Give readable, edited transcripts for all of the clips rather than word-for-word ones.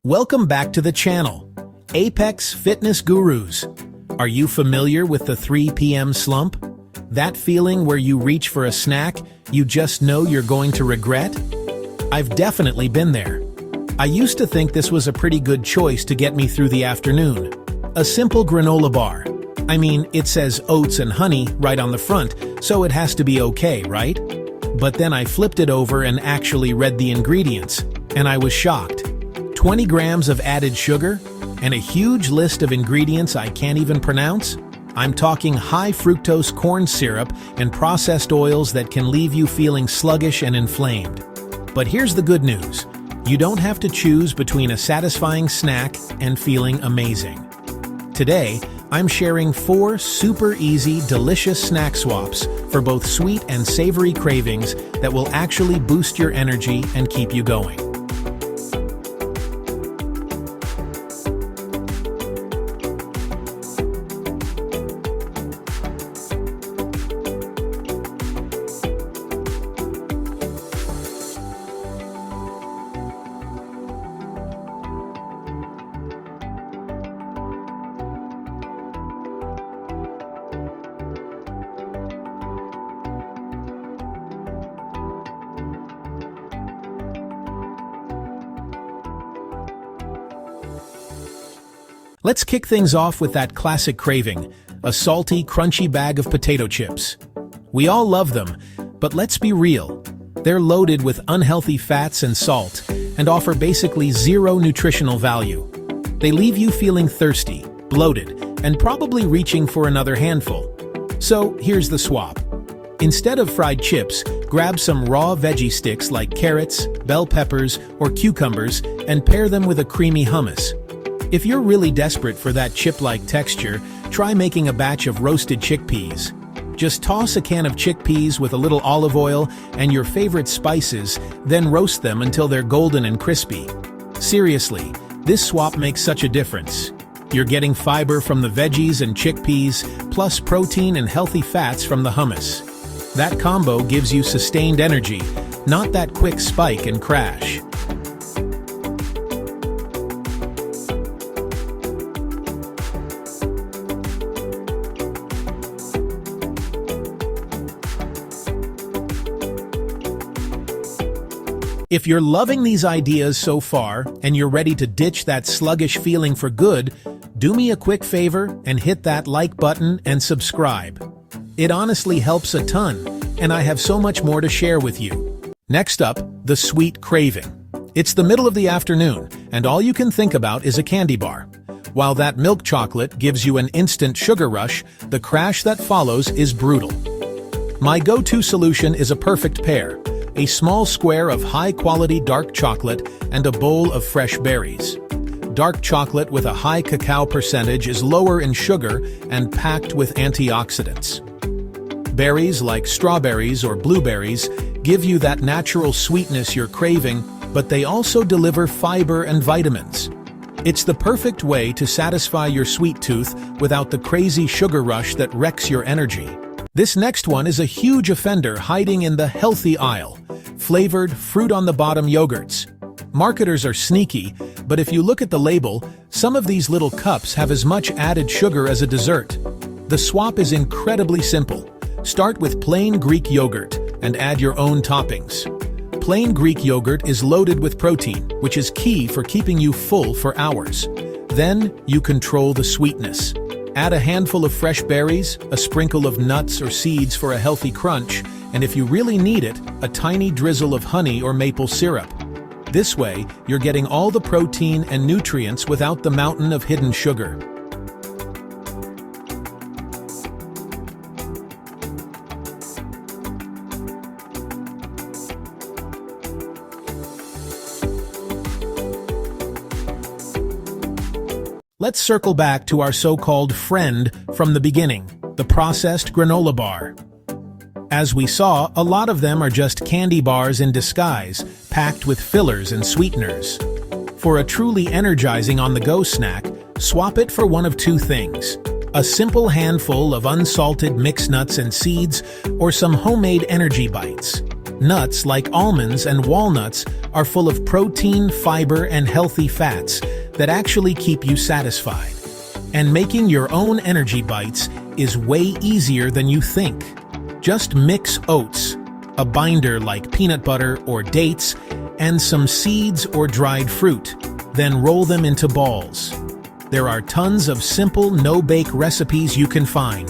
Welcome back to the channel, Apex Fitness Gurus. Are you familiar with the 3 p.m. slump? That feeling where you reach for a snack you just know you're going to regret? I've definitely been there. I used to think this was a pretty good choice to get me through the afternoon. A simple granola bar. I mean, it says oats and honey right on the front, so it has to be okay, right? But then I flipped it over and actually read the ingredients, and I was shocked. 20 grams of added sugar, and a huge list of ingredients I can't even pronounce? I'm talking high fructose corn syrup and processed oils that can leave you feeling sluggish and inflamed. But here's the good news. You don't have to choose between a satisfying snack and feeling amazing. Today, I'm sharing 4 super easy, delicious snack swaps for both sweet and savory cravings that will actually boost your energy and keep you going. Let's kick things off with that classic craving, a salty, crunchy bag of potato chips. We all love them, but let's be real. They're loaded with unhealthy fats and salt, and offer basically zero nutritional value. They leave you feeling thirsty, bloated, and probably reaching for another handful. So here's the swap. Instead of fried chips, grab some raw veggie sticks like carrots, bell peppers, or cucumbers, and pair them with a creamy hummus. If you're really desperate for that chip-like texture, try making a batch of roasted chickpeas. Just toss a can of chickpeas with a little olive oil and your favorite spices, then roast them until they're golden and crispy. Seriously, this swap makes such a difference. You're getting fiber from the veggies and chickpeas, plus protein and healthy fats from the hummus. That combo gives you sustained energy, not that quick spike and crash. If you're loving these ideas so far, and you're ready to ditch that sluggish feeling for good, do me a quick favor and hit that like button and subscribe. It honestly helps a ton, and I have so much more to share with you. Next up, the sweet craving. It's the middle of the afternoon, and all you can think about is a candy bar. While that milk chocolate gives you an instant sugar rush, the crash that follows is brutal. My go-to solution is a perfect pair. A small square of high-quality dark chocolate and a bowl of fresh berries. Dark chocolate with a high cacao percentage is lower in sugar and packed with antioxidants. Berries like strawberries or blueberries give you that natural sweetness you're craving, but they also deliver fiber and vitamins. It's the perfect way to satisfy your sweet tooth without the crazy sugar rush that wrecks your energy. This next one is a huge offender hiding in the healthy aisle. Flavored fruit-on-the-bottom yogurts. Marketers are sneaky, but if you look at the label, some of these little cups have as much added sugar as a dessert. The swap is incredibly simple. Start with plain Greek yogurt and add your own toppings. Plain Greek yogurt is loaded with protein, which is key for keeping you full for hours. Then you control the sweetness. Add a handful of fresh berries, a sprinkle of nuts or seeds for a healthy crunch, and if you really need it, a tiny drizzle of honey or maple syrup. This way, you're getting all the protein and nutrients without the mountain of hidden sugar. Let's circle back to our so-called friend from the beginning, the processed granola bar. As we saw, a lot of them are just candy bars in disguise, packed with fillers and sweeteners. For a truly energizing on-the-go snack, swap it for one of 2 things: a simple handful of unsalted mixed nuts and seeds, or some homemade energy bites. Nuts like almonds and walnuts are full of protein, fiber, and healthy fats that actually keep you satisfied. And making your own energy bites is way easier than you think. Just mix oats, a binder like peanut butter or dates, and some seeds or dried fruit. Then roll them into balls. There are tons of simple, no-bake recipes you can find.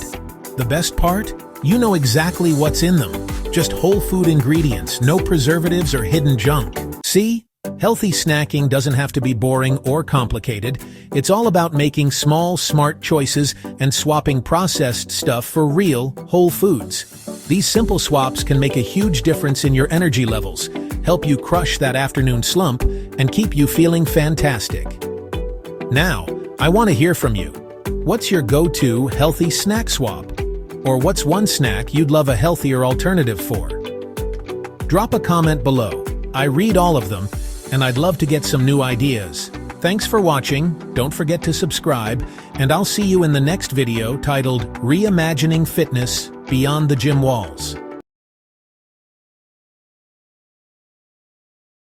The best part? You know exactly what's in them. Just whole food ingredients, no preservatives or hidden junk. See? Healthy snacking doesn't have to be boring or complicated. It's all about making small, smart choices and swapping processed stuff for real, whole foods. These simple swaps can make a huge difference in your energy levels, help you crush that afternoon slump, and keep you feeling fantastic. Now, I want to hear from you. What's your go-to healthy snack swap? Or what's one snack you'd love a healthier alternative for? Drop a comment below. I read all of them, and I'd love to get some new ideas. Thanks for watching, don't forget to subscribe, and I'll see you in the next video titled Reimagining Fitness Beyond the Gym Walls.